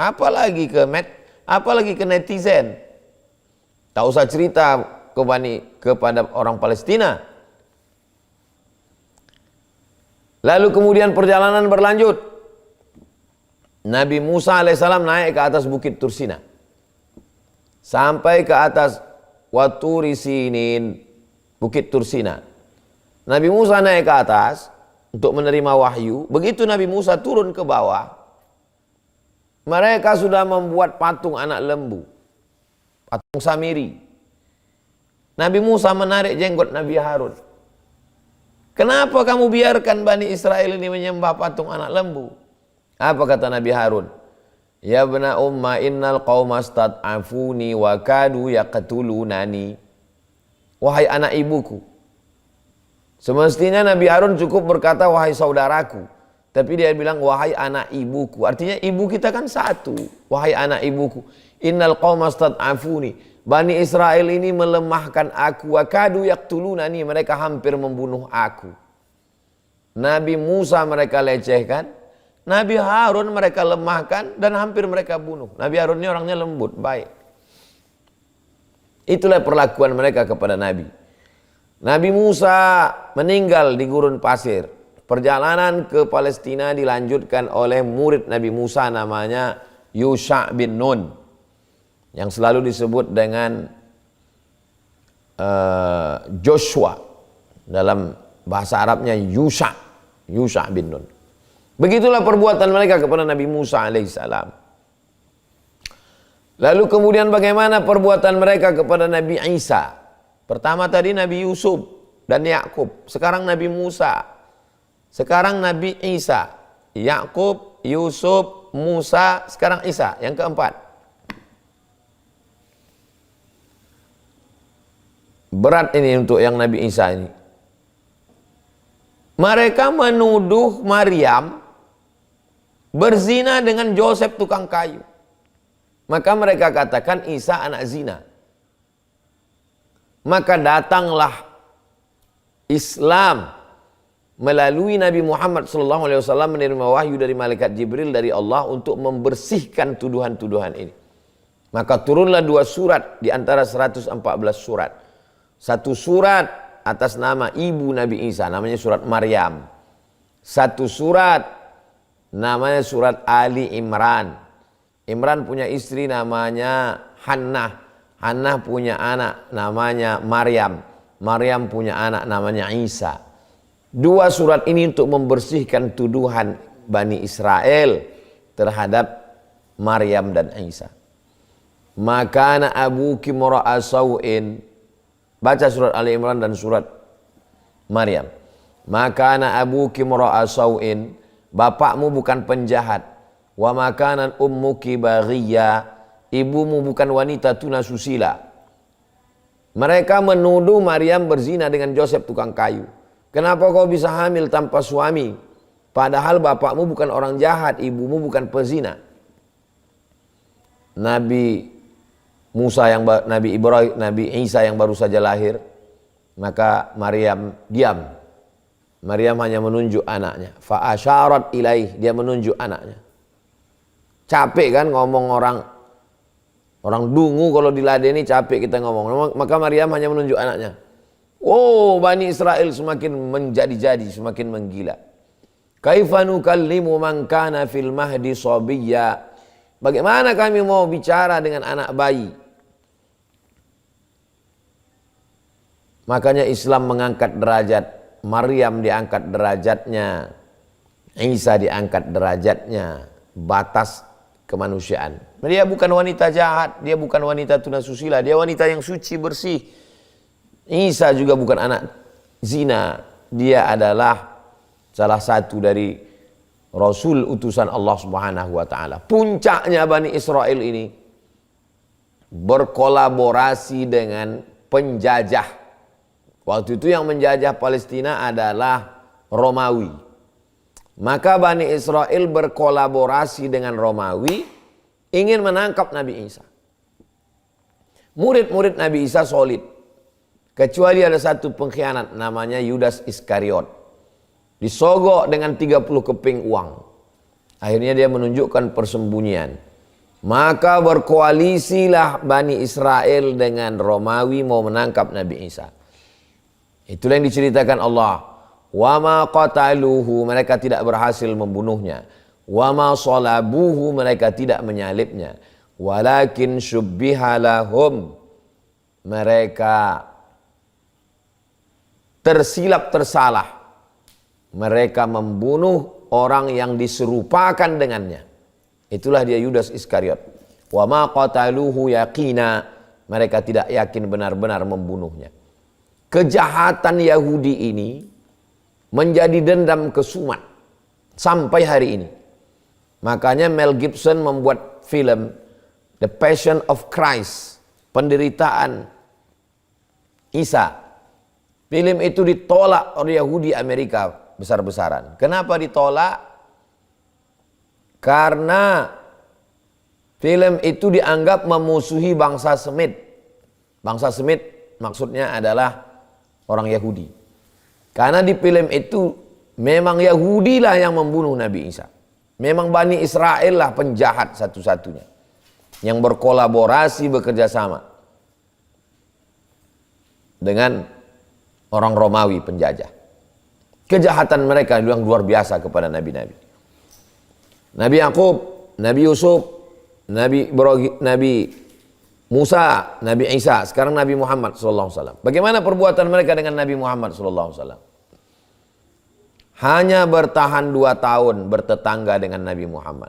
apalagi ke netizen. Tak usah cerita kepada orang Palestina. Lalu kemudian perjalanan berlanjut. Nabi Musa alaihissalam naik ke atas bukit Tursina. Sampai ke atas Waturi Sinin, bukit Tursina. Nabi Musa naik ke atas untuk menerima wahyu. Begitu Nabi Musa turun ke bawah, mereka sudah membuat patung anak lembu, patung Samiri. Nabi Musa menarik jenggot Nabi Harun. Kenapa kamu biarkan Bani Israel ini menyembah patung anak lembu? Apa kata Nabi Harun? Ya bna umma innal qauma stad'afuni wa kadu yaqtulunani. Wahai anak ibuku. Semestinya Nabi Harun cukup berkata wahai saudaraku. Tapi dia bilang wahai anak ibuku. Artinya ibu kita kan satu. Wahai anak ibuku. Innal qauma stad'afuni. Bani Israel ini melemahkan aku. Wa kadu yaqtulunani. Mereka hampir membunuh aku. Nabi Musa mereka lecehkan. Nabi Harun mereka lemahkan dan hampir mereka bunuh. Nabi Harun ini orangnya lembut, baik. Itulah perlakuan mereka kepada Nabi. Nabi Musa meninggal di gurun pasir. Perjalanan ke Palestina dilanjutkan oleh murid Nabi Musa namanya Yusha bin Nun. Yang selalu disebut dengan Joshua. Dalam bahasa Arabnya Yusha bin Nun. Begitulah perbuatan mereka kepada Nabi Musa alaihissalam. Lalu kemudian bagaimana perbuatan mereka kepada Nabi Isa? Pertama tadi Nabi Yusuf dan Yakub. Sekarang Nabi Musa. Sekarang Nabi Isa. Yakub, Yusuf, Musa, sekarang Isa. Yang keempat. Berat ini untuk yang Nabi Isa ini. Mereka menuduh Maryam berzina dengan Joseph tukang kayu. Maka mereka katakan Isa anak zina. Maka datanglah Islam melalui Nabi Muhammad SAW menerima wahyu dari malaikat Jibril dari Allah untuk membersihkan tuduhan-tuduhan ini. Maka turunlah 2 surat di antara 114 surat. 1 surat atas nama ibu Nabi Isa, namanya surat Maryam. 1 surat namanya surat Ali Imran. Imran punya istri namanya Hannah. Hannah punya anak namanya Maryam. Maryam punya anak namanya Isa. 2 surat ini untuk membersihkan tuduhan Bani Israel terhadap Maryam dan Isa. Makana abuki mura'a sawin. Baca surat Ali Imran dan surat Maryam. Makana abuki mura'a sawin. Bapakmu bukan penjahat. Wa makanan ummuki baghiya. Ibumu bukan wanita tunasusila. Mereka menuduh Maryam berzina dengan Joseph tukang kayu. Kenapa kau bisa hamil tanpa suami? Padahal bapakmu bukan orang jahat, ibumu bukan pezina. Nabi Isa yang baru saja lahir, maka Maryam diam. Maryam hanya menunjuk anaknya. Fa asyarat ilaih, dia menunjuk anaknya. Capek kan ngomong orang dungu kalau diladeni, capek kita ngomong. Maka Maryam hanya menunjuk anaknya. Oh, Bani Israel semakin menjadi-jadi, semakin menggila. Kaifa nukallimu man kana fil mahdi sabiyya. Bagaimana kami mau bicara dengan anak bayi? Makanya Islam mengangkat derajat. Maryam diangkat derajatnya, Isa diangkat derajatnya, batas kemanusiaan. Dia bukan wanita jahat, dia bukan wanita tunasusila, dia wanita yang suci bersih. Isa juga bukan anak zina, dia adalah salah satu dari Rasul utusan Allah Subhanahu wa taala. Puncaknya Bani Israel ini berkolaborasi dengan penjajah. Waktu itu yang menjajah Palestina adalah Romawi. Maka Bani Israel berkolaborasi dengan Romawi ingin menangkap Nabi Isa. Murid-murid Nabi Isa solid. Kecuali ada satu pengkhianat namanya Yudas Iskariot. Disogok dengan 30 keping uang. Akhirnya dia menunjukkan persembunyian. Maka berkoalisilah Bani Israel dengan Romawi mau menangkap Nabi Isa. Itulah yang diceritakan Allah. Wa ma qataluhu, mereka tidak berhasil membunuhnya. Wa ma salabuhu, mereka tidak menyalibnya. Walakin syubbiha lahum, mereka tersilap tersalah. Mereka membunuh orang yang diserupakan dengannya. Itulah dia Yudas Iskariot. Wa ma qataluhu yaqina, mereka tidak yakin benar-benar membunuhnya. Kejahatan Yahudi ini menjadi dendam kesumat sampai hari ini. Makanya Mel Gibson membuat film The Passion of Christ, penderitaan Isa. Film itu ditolak oleh Yahudi Amerika besar-besaran. Kenapa ditolak? Karena film itu dianggap memusuhi bangsa Semit. Bangsa Semit maksudnya adalah orang Yahudi. Karena di film itu memang Yahudi lah yang membunuh Nabi Isa. Memang Bani Israel lah penjahat satu-satunya yang berkolaborasi, bekerja sama dengan orang Romawi penjajah. Kejahatan mereka yang luar biasa kepada nabi-nabi. Nabi Yakub, Nabi Yusuf, Nabi Ibrahim, Nabi Musa, Nabi Isa, sekarang Nabi Muhammad SAW. Bagaimana perbuatan mereka dengan Nabi Muhammad SAW? Hanya bertahan 2 tahun bertetangga dengan Nabi Muhammad.